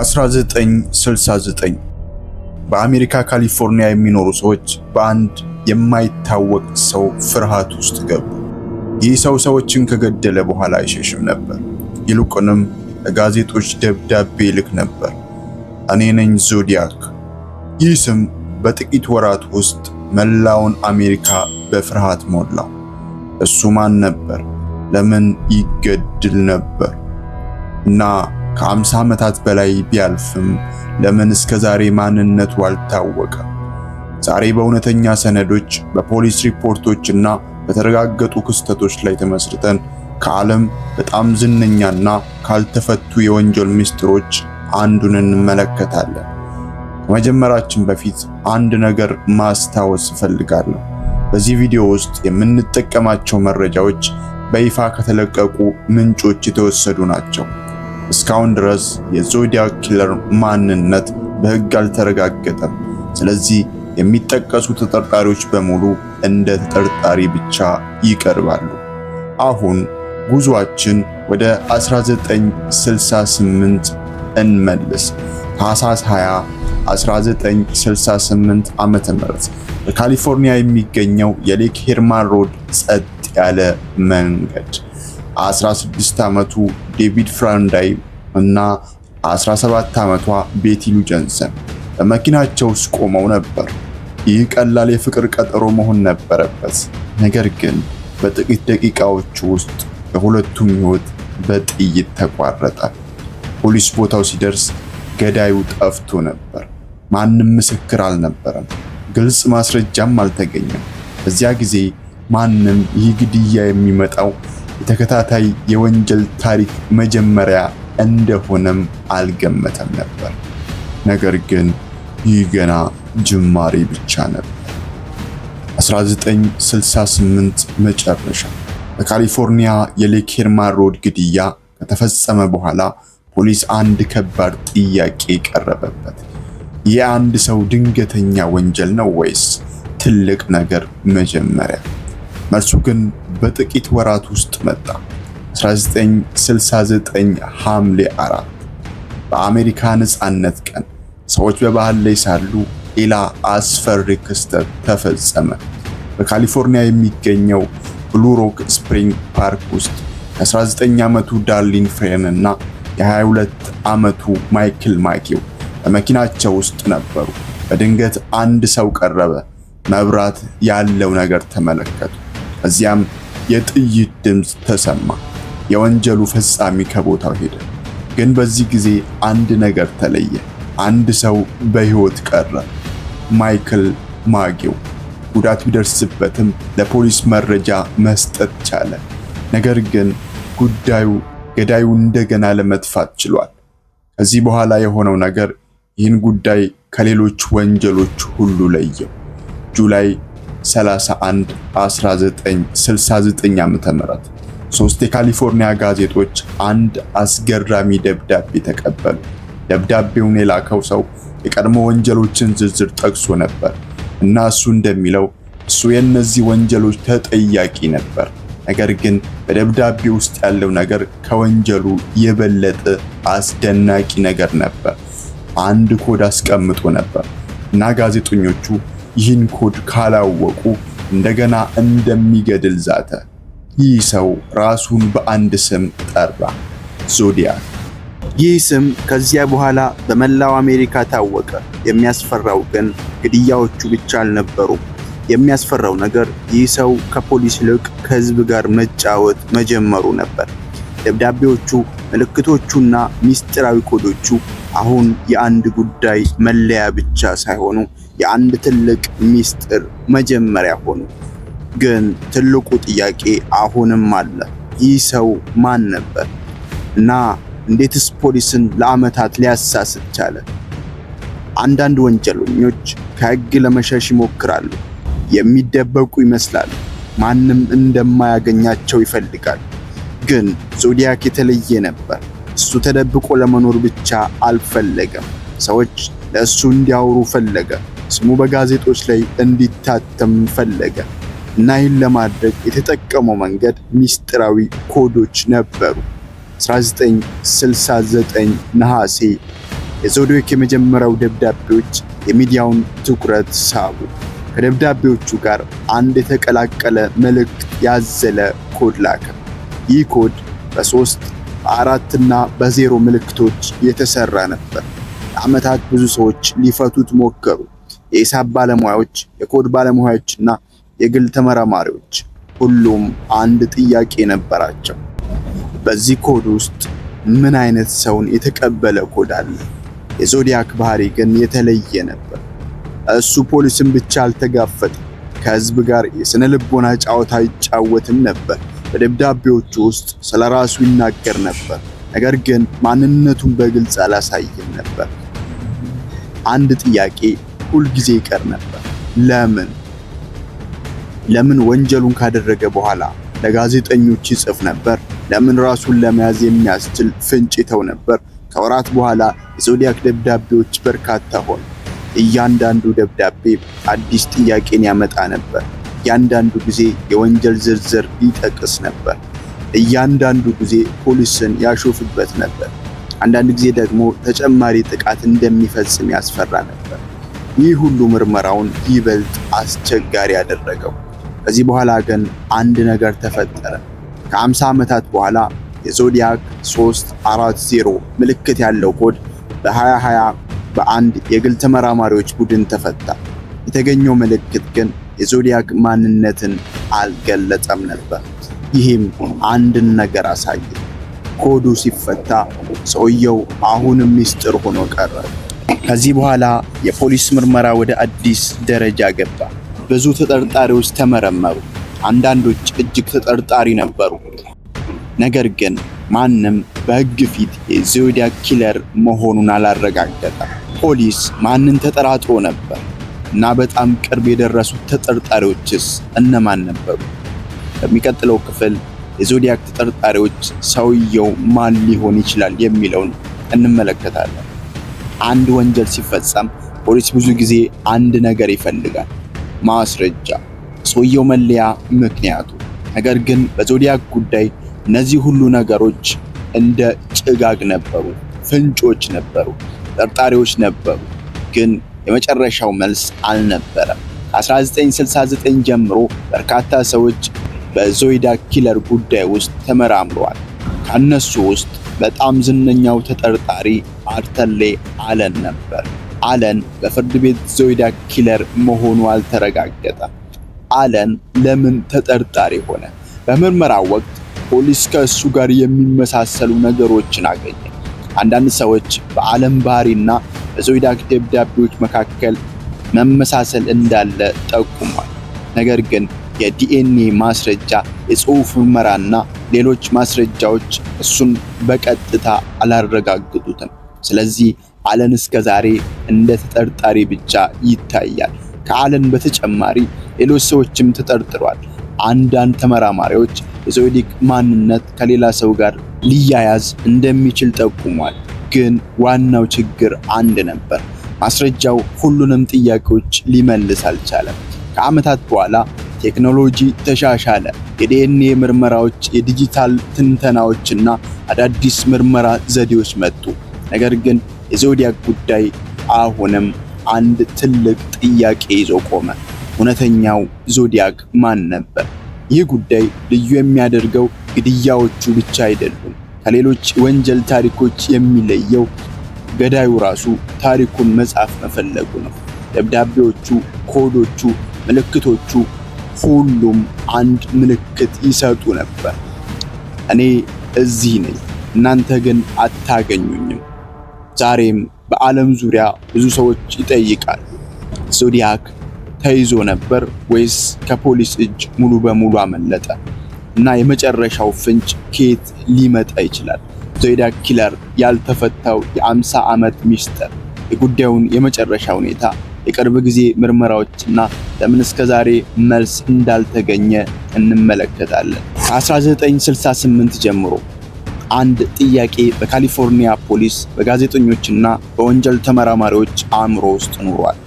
1969 በአሜሪካ ካሊፎርኒያ የሚኖሩ ሰዎች በአንድ የማይታወቅ ሰው ፍርሃት ውስጥ ገቡ። ይህ ሰው ሰዎችን ከገደለ በኋላ አይሸሽም ነበር። ይልቁንም ለጋዜጦች ደብዳቤ ይልክ ነበር። እኔ ነኝ ዞዲያክ። ይህ ስም በጥቂት ወራት ውስጥ መላውን አሜሪካ በፍርሃት ሞላው። እሱ ማን ነበር? ለምን ይገድል ነበር? እና ከ50 ዓመታት በላይ ቢያልፍም ለምን እስከዛሬ ማንነቱ አልታወቀ? ዛሬ በእውነተኛ ሰነዶች፣ በፖሊስ ሪፖርቶችና በተረጋገጡ ክስተቶች ላይ ተመስርተን ከዓለም በጣም ዝነኛና ካልተፈቱ የወንጀል ምስጢሮች አንዱን እንመለከታለን። ከመጀመራችን በፊት አንድ ነገር ማስታወስ እፈልጋለሁ። በዚህ ቪዲዮ ውስጥ የምንጠቀማቸው መረጃዎች በይፋ ከተለቀቁ ምንጮች የተወሰዱ ናቸው። እስካሁን ድረስ የዞዲያክ ኪለር ማንነት በሕግ አልተረጋገጠም። ስለዚህ የሚጠቀሱ ተጠርጣሪዎች በሙሉ እንደ ተጠርጣሪ ብቻ ይቀርባሉ። አሁን ጉዟችን ወደ 1968 እንመልስ። ታህሳስ 20 1968 ዓመተ ምህረት በካሊፎርኒያ የሚገኘው የሌክ ሄርማን ሮድ ጸጥ ያለ መንገድ 16 ዓመቱ ዴቪድ ፍራንዳይ እና 17 ዓመቷ ቤቲ ሉ ጆንሰን በመኪናቸው ውስጥ ቆመው ነበር። ይህ ቀላል የፍቅር ቀጠሮ መሆን ነበረበት። ነገር ግን በጥቂት ደቂቃዎች ውስጥ የሁለቱም ሕይወት በጥይት ተቋረጠ። ፖሊስ ቦታው ሲደርስ ገዳዩ ጠፍቶ ነበር። ማንም ምስክር አልነበረም። ግልጽ ማስረጃም አልተገኘም። በዚያ ጊዜ ማንም ይህ ግድያ የሚመጣው የተከታታይ የወንጀል ታሪክ መጀመሪያ እንደሆነም አልገመተም ነበር። ነገር ግን ይህ ገና ጅማሬ ብቻ ነበር። 1968 መጨረሻ በካሊፎርኒያ የሌክ ሄርማን ሮድ ግድያ ከተፈጸመ በኋላ ፖሊስ አንድ ከባድ ጥያቄ ቀረበበት። የአንድ ሰው ድንገተኛ ወንጀል ነው ወይስ ትልቅ ነገር መጀመሪያ? መልሱ ግን በጥቂት ወራት ውስጥ መጣ። 1969 ሐምሌ 4 በአሜሪካ ነጻነት ቀን ሰዎች በባህል ላይ ሳሉ ሌላ አስፈሪ ክስተት ተፈጸመ። በካሊፎርኒያ የሚገኘው ብሉ ሮክ ስፕሪንግ ፓርክ ውስጥ የ19 ዓመቱ ዳርሊን ፍሬን እና የ22 ዓመቱ ማይክል ማኪው በመኪናቸው ውስጥ ነበሩ። በድንገት አንድ ሰው ቀረበ። መብራት ያለው ነገር ተመለከቱ። እዚያም የጥይት ድምፅ ተሰማ። የወንጀሉ ፈጻሚ ከቦታው ሄደ። ግን በዚህ ጊዜ አንድ ነገር ተለየ። አንድ ሰው በሕይወት ቀረ። ማይክል ማጊው ጉዳት ቢደርስበትም ለፖሊስ መረጃ መስጠት ቻለ። ነገር ግን ገዳዩ እንደገና ለመጥፋት ችሏል። ከዚህ በኋላ የሆነው ነገር ይህን ጉዳይ ከሌሎች ወንጀሎች ሁሉ ለየው። ጁላይ 31 1969 ዓ.ም ሶስት የካሊፎርኒያ ጋዜጦች አንድ አስገራሚ ደብዳቤ ተቀበሉ። ደብዳቤውን የላከው ሰው የቀድሞ ወንጀሎችን ዝርዝር ጠቅሶ ነበር እና እሱ እንደሚለው እሱ የእነዚህ ወንጀሎች ተጠያቂ ነበር። ነገር ግን በደብዳቤ ውስጥ ያለው ነገር ከወንጀሉ የበለጠ አስደናቂ ነገር ነበር። አንድ ኮድ አስቀምጦ ነበር እና ጋዜጠኞቹ ይህን ኮድ ካላወቁ እንደገና እንደሚገድል ዛተ። ይህ ሰው ራሱን በአንድ ስም ጠራ፣ ዞዲያክ። ይህ ስም ከዚያ በኋላ በመላው አሜሪካ ታወቀ። የሚያስፈራው ግን ግድያዎቹ ብቻ አልነበሩም። የሚያስፈራው ነገር ይህ ሰው ከፖሊስ ይልቅ ከሕዝብ ጋር መጫወት መጀመሩ ነበር። ደብዳቤዎቹ፣ ምልክቶቹና ሚስጥራዊ ኮዶቹ አሁን የአንድ ጉዳይ መለያ ብቻ ሳይሆኑ የአንድ ትልቅ ሚስጥር መጀመሪያ ሆኑ። ግን ትልቁ ጥያቄ አሁንም አለ። ይህ ሰው ማን ነበር? እና እንዴትስ ፖሊስን ለዓመታት ሊያሳስት ቻለ? አንዳንድ ወንጀለኞች ከሕግ ለመሸሽ ይሞክራሉ። የሚደበቁ ይመስላሉ። ማንም እንደማያገኛቸው ይፈልጋሉ። ግን ዞዲያክ የተለየ ነበር። እሱ ተደብቆ ለመኖር ብቻ አልፈለገም። ሰዎች ለእሱ እንዲያወሩ ፈለገ። ስሙ በጋዜጦች ላይ እንዲታተም ፈለገ። እና ይህን ለማድረግ የተጠቀመው መንገድ ሚስጥራዊ ኮዶች ነበሩ። 1969 ነሐሴ የዞዲያክ የመጀመሪያው ደብዳቤዎች የሚዲያውን ትኩረት ሳቡ። ከደብዳቤዎቹ ጋር አንድ የተቀላቀለ መልእክት ያዘለ ኮድ ላከ። ይህ ኮድ በ3፣ በ4 እና በ0 ምልክቶች የተሰራ ነበር። ለዓመታት ብዙ ሰዎች ሊፈቱት ሞከሩ። የሂሳብ ባለሙያዎች፣ የኮድ ባለሙያዎችና የግል ተመራማሪዎች ሁሉም አንድ ጥያቄ ነበራቸው። በዚህ ኮድ ውስጥ ምን አይነት ሰውን የተቀበለ ኮድ አለ? የዞዲያክ ባህሪ ግን የተለየ ነበር። እሱ ፖሊስን ብቻ አልተጋፈጠም፣ ከህዝብ ጋር የስነ ልቦና ጨዋታ ይጫወትም ነበር። በደብዳቤዎቹ ውስጥ ስለራሱ ይናገር ነበር፣ ነገር ግን ማንነቱን በግልጽ አላሳየም ነበር። አንድ ጥያቄ ሁልጊዜ ይቀር ነበር። ለምን ወንጀሉን ካደረገ በኋላ ለጋዜጠኞች ይጽፍ ነበር? ለምን ራሱን ለመያዝ የሚያስችል ፍንጭ ይተው ነበር? ከወራት በኋላ የዞዲያክ ደብዳቤዎች በርካታ ሆኑ። እያንዳንዱ ደብዳቤ አዲስ ጥያቄን ያመጣ ነበር። እያንዳንዱ ጊዜ የወንጀል ዝርዝር ይጠቅስ ነበር። እያንዳንዱ ጊዜ ፖሊስን ያሾፍበት ነበር። አንዳንድ ጊዜ ደግሞ ተጨማሪ ጥቃት እንደሚፈጽም ያስፈራ ነበር። ይህ ሁሉ ምርመራውን ይበልጥ አስቸጋሪ ያደረገው። ከዚህ በኋላ ግን አንድ ነገር ተፈጠረ። ከ50 ዓመታት በኋላ የዞዲያክ 340 ምልክት ያለው ኮድ በ2020 በአንድ የግል ተመራማሪዎች ቡድን ተፈታ። የተገኘው ምልክት ግን የዞዲያክ ማንነትን አልገለጸም ነበር። ይህም አንድን ነገር አሳየ። ኮዱ ሲፈታ ሰውየው አሁንም ሚስጥር ሆኖ ቀረ። ከዚህ በኋላ የፖሊስ ምርመራ ወደ አዲስ ደረጃ ገባ። ብዙ ተጠርጣሪዎች ተመረመሩ። አንዳንዶች እጅግ ተጠርጣሪ ነበሩ። ነገር ግን ማንም በሕግ ፊት የዞዲያክ ኪለር መሆኑን አላረጋገጠም። ፖሊስ ማንን ተጠራጥሮ ነበር? እና በጣም ቅርብ የደረሱት ተጠርጣሪዎችስ እነማን ነበሩ? በሚቀጥለው ክፍል የዞዲያክ ተጠርጣሪዎች ሰውየው ማን ሊሆን ይችላል የሚለውን እንመለከታለን። አንድ ወንጀል ሲፈጸም ፖሊስ ብዙ ጊዜ አንድ ነገር ይፈልጋል፣ ማስረጃ፣ ሰውየው መለያ፣ ምክንያቱ። ነገር ግን በዞዲያክ ጉዳይ እነዚህ ሁሉ ነገሮች እንደ ጭጋግ ነበሩ፣ ፍንጮች ነበሩ፣ ተጠርጣሪዎች ነበሩ፣ ግን የመጨረሻው መልስ አልነበረም። ከ1969 ጀምሮ በርካታ ሰዎች በዞዲያክ ኪለር ጉዳይ ውስጥ ተመራምረዋል። ከነሱ ውስጥ በጣም ዝነኛው ተጠርጣሪ አርተር ሌ አለን ነበር። አለን በፍርድ ቤት ዞዲያክ ኪለር መሆኑ አልተረጋገጠም። አለን ለምን ተጠርጣሪ ሆነ? በምርመራው ወቅት ፖሊስ ከእሱ ጋር የሚመሳሰሉ ነገሮችን አገኘ። አንዳንድ ሰዎች በአለም ባህሪና በዞዲያክ ደብዳቤዎች መካከል መመሳሰል እንዳለ ጠቁሟል። ነገር ግን የዲኤንኤ ማስረጃ፣ የጽሑፍ ምርመራና ሌሎች ማስረጃዎች እሱን በቀጥታ አላረጋግጡትም። ስለዚህ አለን እስከ ዛሬ እንደ ተጠርጣሪ ብቻ ይታያል። ከአለን በተጨማሪ ሌሎች ሰዎችም ተጠርጥሯል። አንዳንድ ተመራማሪዎች የዞዲያክ ማንነት ከሌላ ሰው ጋር ሊያያዝ እንደሚችል ጠቁሟል። ግን ዋናው ችግር አንድ ነበር። ማስረጃው ሁሉንም ጥያቄዎች ሊመልስ አልቻለም። ከዓመታት በኋላ ቴክኖሎጂ ተሻሻለ። የዲኤንኤ ምርመራዎች፣ የዲጂታል ትንተናዎችና አዳዲስ ምርመራ ዘዴዎች መጡ። ነገር ግን የዞዲያክ ጉዳይ አሁንም አንድ ትልቅ ጥያቄ ይዞ ቆመ። እውነተኛው ዞዲያክ ማን ነበር? ይህ ጉዳይ ልዩ የሚያደርገው ግድያዎቹ ብቻ አይደሉም። ከሌሎች ወንጀል ታሪኮች የሚለየው ገዳዩ ራሱ ታሪኩን መጻፍ መፈለጉ ነው። ደብዳቤዎቹ፣ ኮዶቹ፣ ምልክቶቹ ሁሉም አንድ ምልክት ይሰጡ ነበር። እኔ እዚህ ነኝ፣ እናንተ ግን አታገኙኝም። ዛሬም በዓለም ዙሪያ ብዙ ሰዎች ይጠይቃሉ፣ ዞዲያክ ተይዞ ነበር ወይስ ከፖሊስ እጅ ሙሉ በሙሉ አመለጠ? እና የመጨረሻው ፍንጭ ከየት ሊመጣ ይችላል? ዞዲያክ ኪለር ያልተፈታው የ50 ዓመት ሚስጥር፣ የጉዳዩን የመጨረሻ ሁኔታ፣ የቅርብ ጊዜ ምርመራዎችና ለምን እስከዛሬ መልስ እንዳልተገኘ እንመለከታለን። ከ1968 ጀምሮ አንድ ጥያቄ በካሊፎርኒያ ፖሊስ፣ በጋዜጠኞችና በወንጀል ተመራማሪዎች አእምሮ ውስጥ ኖሯል።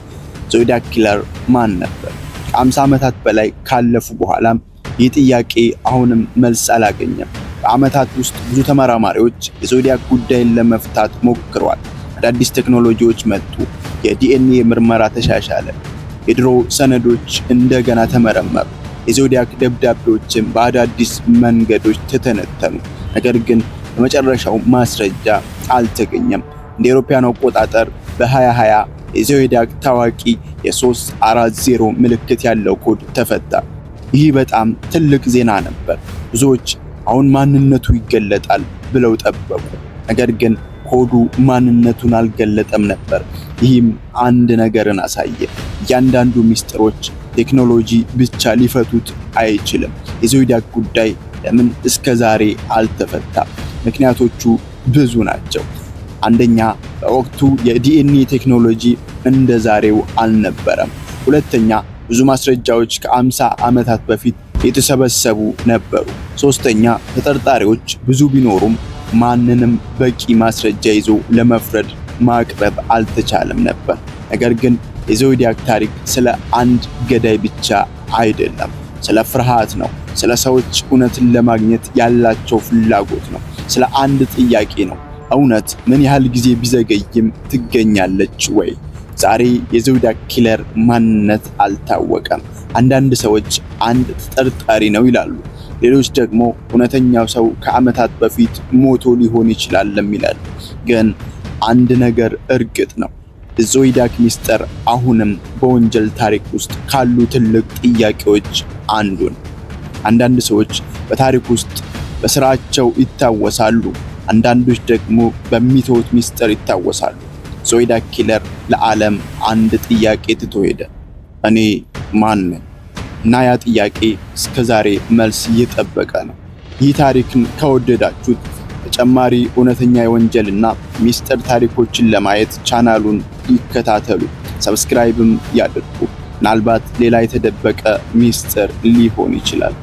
ዞዲያክ ኪለር ማን ነበር? ከ50 ዓመታት በላይ ካለፉ በኋላም ይህ ጥያቄ አሁንም መልስ አላገኘም። በዓመታት ውስጥ ብዙ ተመራማሪዎች የዞዲያክ ጉዳይን ለመፍታት ሞክረዋል። አዳዲስ ቴክኖሎጂዎች መጡ። የዲኤንኤ ምርመራ ተሻሻለ። የድሮ ሰነዶች እንደገና ተመረመሩ። የዞዲያክ ደብዳቤዎችም በአዳዲስ መንገዶች ተተነተኑ። ነገር ግን በመጨረሻው ማስረጃ አልተገኘም። እንደ አውሮፓውያን አቆጣጠር በ2020 የዞዲያክ ታዋቂ የ340 ምልክት ያለው ኮድ ተፈታ። ይህ በጣም ትልቅ ዜና ነበር። ብዙዎች አሁን ማንነቱ ይገለጣል ብለው ጠበቁ። ነገር ግን ኮዱ ማንነቱን አልገለጠም ነበር። ይህም አንድ ነገርን አሳየ። እያንዳንዱ ሚስጥሮች ቴክኖሎጂ ብቻ ሊፈቱት አይችልም። የዞዲያክ ጉዳይ ለምን እስከ ዛሬ አልተፈታም? ምክንያቶቹ ብዙ ናቸው። አንደኛ፣ በወቅቱ የዲኤንኤ ቴክኖሎጂ እንደ ዛሬው አልነበረም። ሁለተኛ፣ ብዙ ማስረጃዎች ከ50 ዓመታት በፊት የተሰበሰቡ ነበሩ። ሶስተኛ፣ ተጠርጣሪዎች ብዙ ቢኖሩም ማንንም በቂ ማስረጃ ይዞ ለመፍረድ ማቅረብ አልተቻለም ነበር። ነገር ግን የዞዲያክ ታሪክ ስለ አንድ ገዳይ ብቻ አይደለም፣ ስለ ፍርሃት ነው። ስለ ሰዎች እውነትን ለማግኘት ያላቸው ፍላጎት ነው። ስለ አንድ ጥያቄ ነው፣ እውነት ምን ያህል ጊዜ ቢዘገይም ትገኛለች ወይ? ዛሬ የዞዲያክ ኪለር ማንነት አልታወቀም። አንዳንድ ሰዎች አንድ ተጠርጣሪ ነው ይላሉ፣ ሌሎች ደግሞ እውነተኛው ሰው ከዓመታት በፊት ሞቶ ሊሆን ይችላል ይላሉ። ግን አንድ ነገር እርግጥ ነው፣ የዞዲያክ ሚስጥር አሁንም በወንጀል ታሪክ ውስጥ ካሉ ትልቅ ጥያቄዎች አንዱ ነው። አንዳንድ ሰዎች በታሪክ ውስጥ በስራቸው ይታወሳሉ፣ አንዳንዶች ደግሞ በሚተውት ሚስጥር ይታወሳሉ። ዞዲያክ ኪለር ለዓለም አንድ ጥያቄ ትቶ ሄደ። እኔ ማን ነኝ? እና ያ ጥያቄ እስከዛሬ መልስ እየጠበቀ ነው። ይህ ታሪክን ከወደዳችሁት ተጨማሪ እውነተኛ የወንጀልና ሚስጥር ታሪኮችን ለማየት ቻናሉን ይከታተሉ፣ ሰብስክራይብም ያድርጉ። ምናልባት ሌላ የተደበቀ ሚስጥር ሊሆን ይችላል።